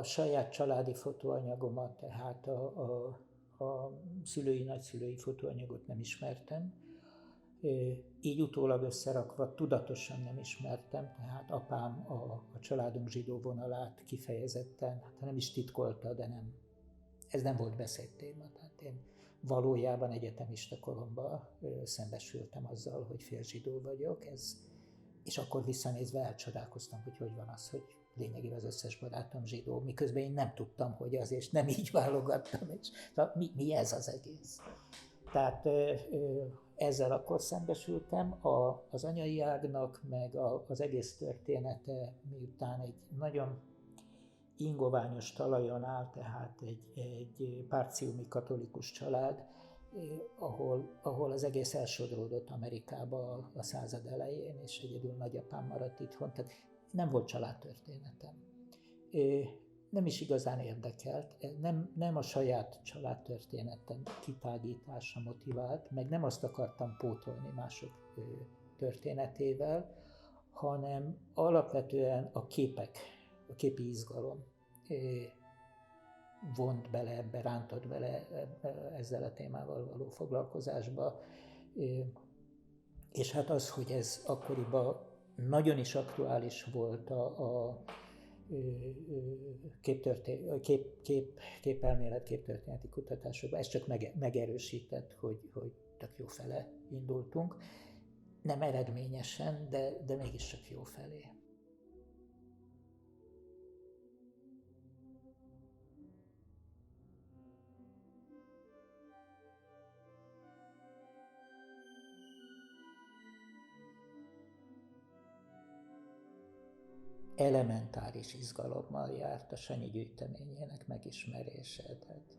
a saját családi fotóanyagomat, tehát a szülői, nagyszülői fotóanyagot nem ismertem. Így utólag összerakva tudatosan nem ismertem, tehát apám a családunk zsidó vonalát kifejezetten, hát nem is titkolta, de nem, ez nem volt beszédtéma. Tehát én valójában egyetemista koromban szembesültem azzal, hogy félzsidó vagyok, és akkor visszanézve elcsodálkoztam, hogy van az, hogy lényegében az összes barátom zsidó, miközben én nem tudtam, hogy az, és nem így válogattam, és mi ez az egész. Tehát ezzel akkor szembesültem, az anyai ágnak, meg az egész története, miután egy nagyon ingoványos talajon áll, tehát egy párciumi katolikus család, ahol az egész elsodródott Amerikába a század elején, és egyedül nagyapám maradt itthon, tehát nem volt családtörténetem. Nem is igazán érdekelt, nem a saját családtörténetem kitágítása motivált, meg nem azt akartam pótolni mások történetével, hanem alapvetően a képi izgalom vont bele ebbe, rántott bele ezzel a témával való foglalkozásba. És hát az, hogy ez akkoriban nagyon is aktuális volt a képelmélet, képtörténeti kutatásokban, ez csak megerősített, hogy tök jó fele indultunk. Nem eredményesen, de mégiscsak jó felé. Elementáris izgalommal járt a Sanyi gyűjteményének megismerése. Tehát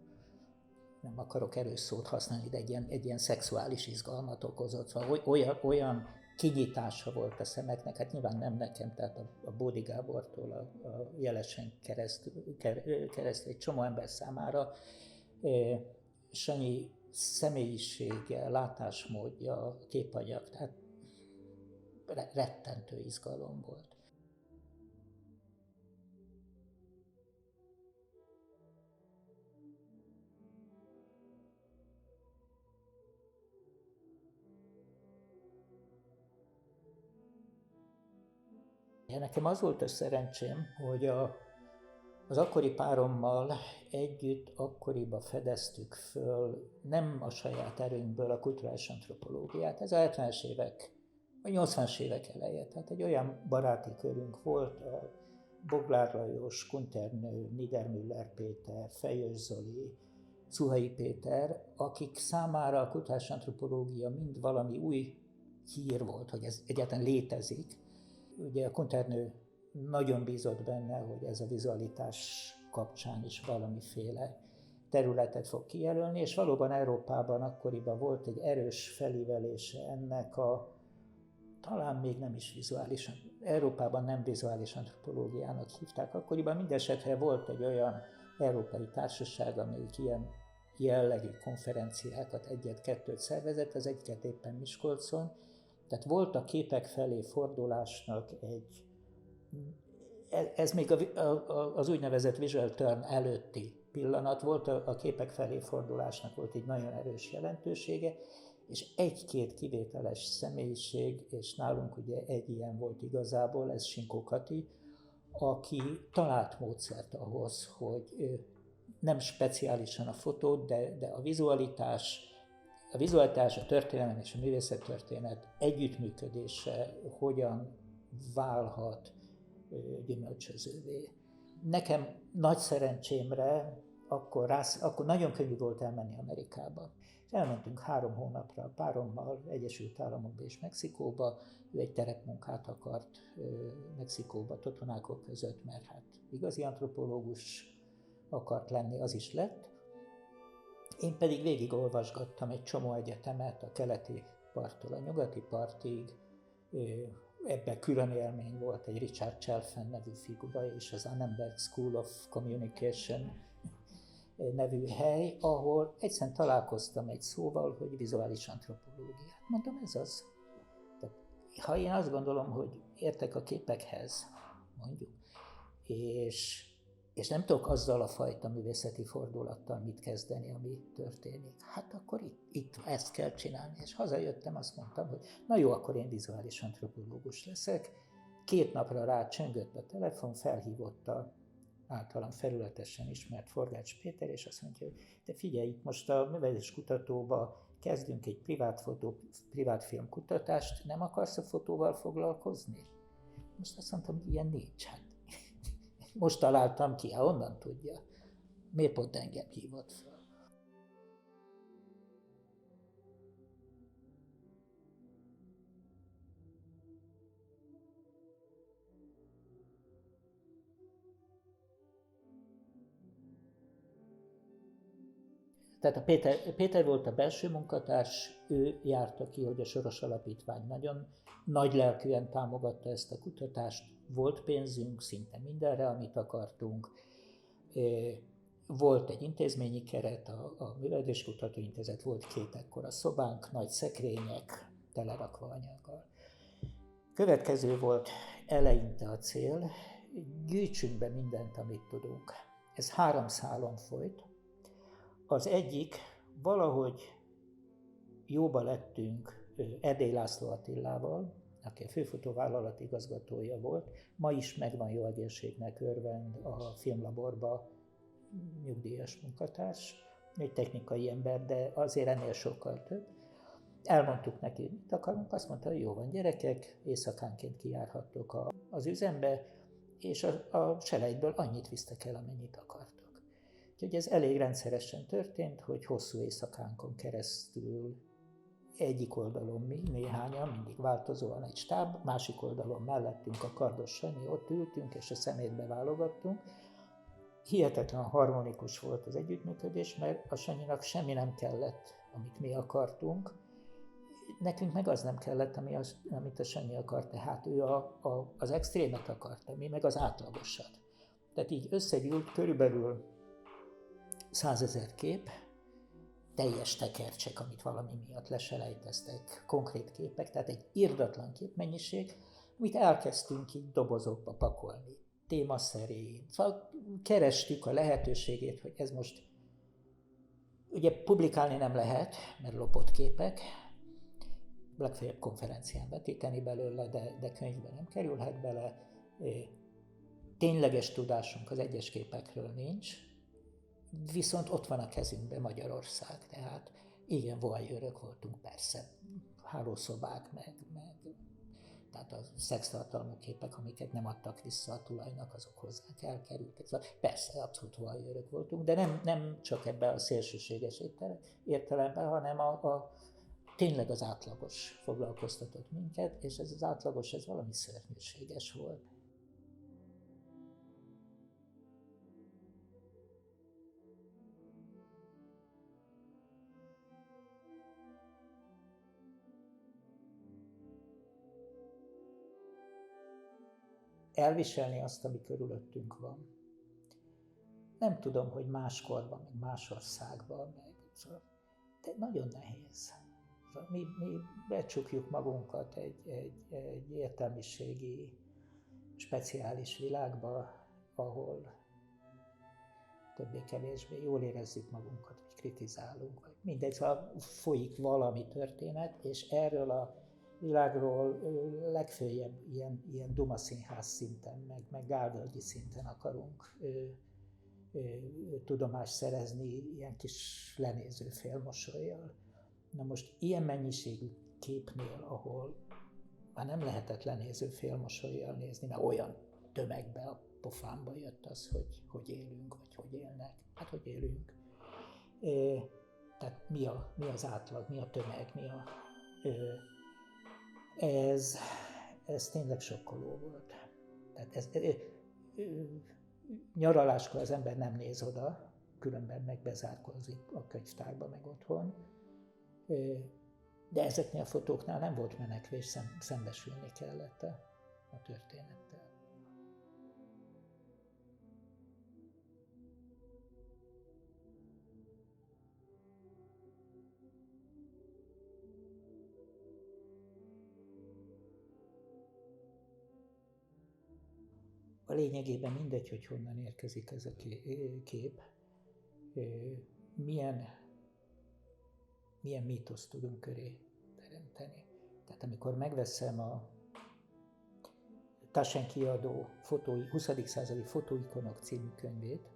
nem akarok erős szót használni, de egy ilyen szexuális izgalmat okozott. Szóval olyan kinyitása volt a szemeknek, hát nyilván nem nekem, tehát a Bódi Gábortól a Jelesen keresztül egy csomó ember számára. Sanyi személyisége, látásmódja, képanyag, tehát rettentő izgalom volt. Nekem az volt a szerencsém, hogy az akkori párommal együtt akkoriban fedeztük föl, nem a saját erőnkből a kulturális antropológiát, ez a 70-es évek, a 80-as évek eleje, tehát egy olyan baráti körünk volt, a Boglár Lajos, Kunternő, Niedermüller Péter, Fejős Zoli, Szuhai Péter, akik számára a kulturális antropológia mind valami új hír volt, hogy ez egyáltalán létezik. Ugye a Kunternő nagyon bízott benne, hogy ez a vizualitás kapcsán is valamiféle területet fog kijelölni, és valóban Európában akkoriban volt egy erős felívelése ennek talán még nem is vizuális, Európában nem vizuális antropológiának hívták akkoriban, mindesetre volt egy olyan európai társaság, amelyik ilyen jellegű konferenciákat, egyet-kettőt szervezett, az egyiket éppen Miskolcon. Tehát volt a képek felé fordulásnak ez még az úgynevezett visual turn előtti pillanat volt, a képek felé fordulásnak volt egy nagyon erős jelentősége, és egy-két kivételes személyiség, és nálunk ugye egy ilyen volt igazából, ez Sinkó Kati, aki talált módszert ahhoz, hogy nem speciálisan a fotót, de a vizualitás, a történelem és a művészettörténet együttműködése hogyan válhat gyümölcsözővé. Nekem nagy szerencsémre akkor nagyon könnyű volt elmenni Amerikába. Elmentünk 3 hónapra a párommal Egyesült Államokba és Mexikóba. Ő egy terepmunkát akart Mexikóba, totonákok között, mert hát igazi antropológus akart lenni, az is lett. Én pedig végigolvasgattam egy csomó egyetemet a keleti parttól a nyugati partig. Ebben külön élmény volt egy Richard Chelfen nevű figura és az Annenberg School of Communication nevű hely, ahol egyszerűen találkoztam egy szóval, hogy vizuális antropológia. Mondtam, ez az. Tehát, ha én azt gondolom, hogy értek a képekhez, mondjuk, és és nem tudok azzal a fajta művészeti fordulattal mit kezdeni, ami történik. Hát akkor itt ezt kell csinálni. És hazajöttem, azt mondtam, hogy na jó, akkor én vizuális antropológus leszek. 2 napra rá csöngött a telefon, felhívott a általam felületesen ismert Forgács Péter, és azt mondja, hogy te figyelj, itt most a művelődéskutatóba kezdünk egy privát filmkutatást, nem akarsz a fotóval foglalkozni? Most azt mondtam, hogy ilyen nincs. Hát most találtam ki, honnan tudja. Miért pont engem hívott fel? Tehát a Péter volt a belső munkatárs, ő járta ki, hogy a Soros Alapítvány nagyon nagy lelkűen támogatta ezt a kutatást, volt pénzünk szinte mindenre, amit akartunk. Volt egy intézményi keret, a Művelődéskutató Intézet, volt 2 ekkora szobánk, nagy szekrények, telerakva anyaggal. Következő volt eleinte a cél, gyűjtsünk be mindent, amit tudunk. Ez 3 szálon folyt. Az egyik, valahogy jóba lettünk Erdély László Attilával, aki a főfotóvállalat igazgatója volt, ma is megvan jó egészségnek örvend a filmlaborba, nyugdíjas munkatárs, egy technikai ember, de azért ennél sokkal több. Elmondtuk neki, mit akarunk, azt mondta, hogy jó van gyerekek, éjszakánként kijárhattok az üzembe, és a selejtből annyit visztek el, amennyit akartok. Úgyhogy ez elég rendszeresen történt, hogy hosszú éjszakánkon keresztül egyik oldalon mi, néhányan, mindig változóan egy stáb, másik oldalon mellettünk a Kardos Sanyi, ott ültünk és a szemétbe válogattunk. Hihetetlen harmonikus volt az együttműködés, mert a Sanyinak semmi nem kellett, amit mi akartunk. Nekünk meg az nem kellett, amit a Sanyi akart, tehát ő az extrémet akarta, mi meg az átlagosat. Tehát így összegyűlt körülbelül 100 000 kép, teljes tekercsek, amit valami miatt leselejteztek, konkrét képek, tehát egy irdatlan képmennyiség, amit elkezdtünk így dobozokba pakolni, téma szerint. Szóval kerestük a lehetőségét, hogy ez most, ugye publikálni nem lehet, mert lopott képek, legfeljebb konferencián vetíteni belőle, de könyvbe nem kerülhet bele. Tényleges tudásunk az egyes képekről nincs, viszont ott van a kezünkben Magyarország, tehát igen, voyeurök voltunk persze, hálószobák, meg tehát a szextartalmú képek, amiket nem adtak vissza a tulajnak, azok hozzánk elkerültek. Szóval persze, abszolút voyeurök voltunk, de nem csak ebben a szélsőséges értelemben, hanem tényleg az átlagos foglalkoztatott minket, és ez az átlagos, ez valami szörnyűséges volt. Elviselni azt, ami körülöttünk van. Nem tudom, hogy máskorban, meg más országban, de nagyon nehéz. Mi becsukjuk magunkat egy értelmiségi, speciális világba, ahol többé-kevésbé jól érezzük magunkat, vagy kritizálunk, vagy mindegy, szóval folyik valami történet, és erről a világról legfőjebb ilyen Duma színház szinten, meg Gálvölgyi szinten akarunk tudomást szerezni, ilyen kis lenéző félmosollyal. Na most ilyen mennyiségű képnél, ahol már nem lehetett lenéző félmosollyal nézni, mert olyan tömegbe a pofámba jött az, hogy élünk, vagy hogy élnek. Hát, hogy élünk. Tehát mi az átlag, mi a tömeg, ez tényleg sokkoló volt. Tehát nyaraláskor az ember nem néz oda, különben meg bezárkózik a könyvtárba, meg otthon. De ezeknél a fotóknál nem volt menekvés, szembesülni kellett a történettel. A lényegében mindegy, hogy honnan érkezik ez a kép, milyen mítoszt tudunk köré teremteni. Tehát amikor megveszem a Taschen kiadó 20. századi fotóikonok című könyvét,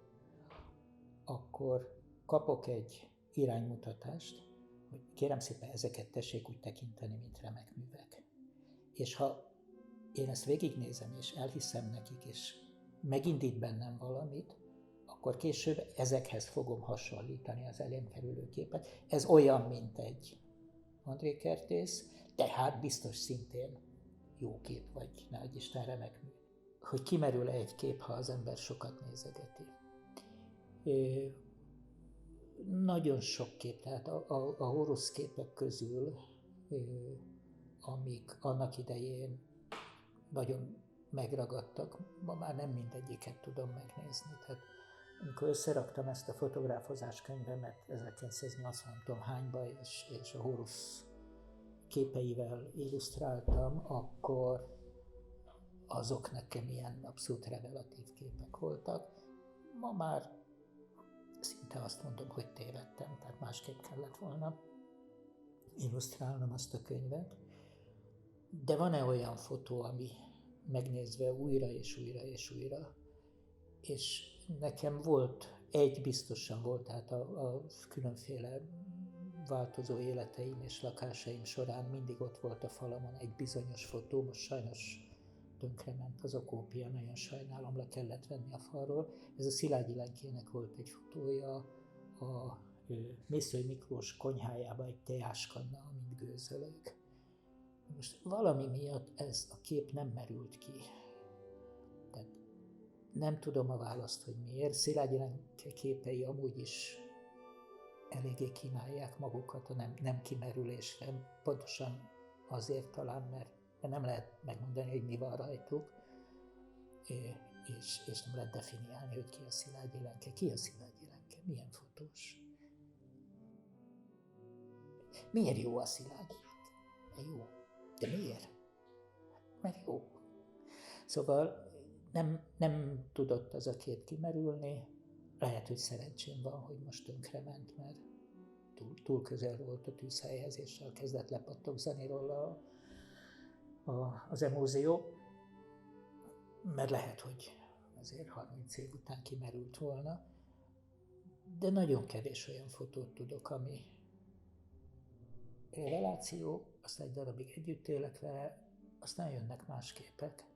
akkor kapok egy iránymutatást, hogy kérem szépen ezeket tessék úgy tekinteni, mint remek művek. És ha én ezt végignézem, és elhiszem nekik, és megindít bennem valamit, akkor később ezekhez fogom hasonlítani az elém kerülő képet. Ez olyan, mint egy André Kertész, tehát biztos szintén jó kép, vagy nehogy Isten remek mű. Hogy kimerül egy kép, ha az ember sokat nézegeti. Nagyon sok kép, tehát a Horus képek közül, amik annak idején nagyon megragadtak, ma már nem mindegyiket tudom megnézni. Tehát amikor összeraktam ezt a fotográfozás könyvemet 1980-hányba, és a Horus képeivel illusztráltam, akkor azok nekem ilyen abszolút revelatív képek voltak. Ma már szinte azt mondom, hogy tévedtem, tehát másképp kellett volna illusztrálnom azt a könyvet. De van-e olyan fotó, ami megnézve újra és újra és újra, és nekem volt, biztosan volt, tehát a különféle változó életeim és lakásaim során mindig ott volt a falamon egy bizonyos fotó, most sajnos tönkrement az a kópia, nagyon sajnálom, le kellett venni a falról. Ez a Szilágyi Lenkének volt egy fotója, a Mészöly Miklós konyhájában egy teáskanna, amint gőzölök. Most valami miatt ez a kép nem merült ki. Tehát nem tudom a választ, hogy miért. Szilágyi Lenke képei amúgy is eléggé kínálják magukat a nem kimerülésre. Pontosan azért talán, mert nem lehet megmondani, hogy mi van rajtuk, és nem lehet definiálni, hogy ki a Szilágyi Lenke. Ki a Szilágyi Lenke? Milyen fotós? Miért jó a Szilágyi Lenke? Jó. De miért? Mert jó. Szóval nem tudott az a kép kimerülni. Lehet, hogy szerencsém van, hogy most tönkrement, mert túl közel volt a tűzhelyhez, és elkezdett lepattogzani róla az emózió. Mert lehet, hogy azért 30 év után kimerült volna. De nagyon kevés olyan fotót tudok, ami reveláció, aztán egy darabig együtt élek vele, aztán jönnek más képek.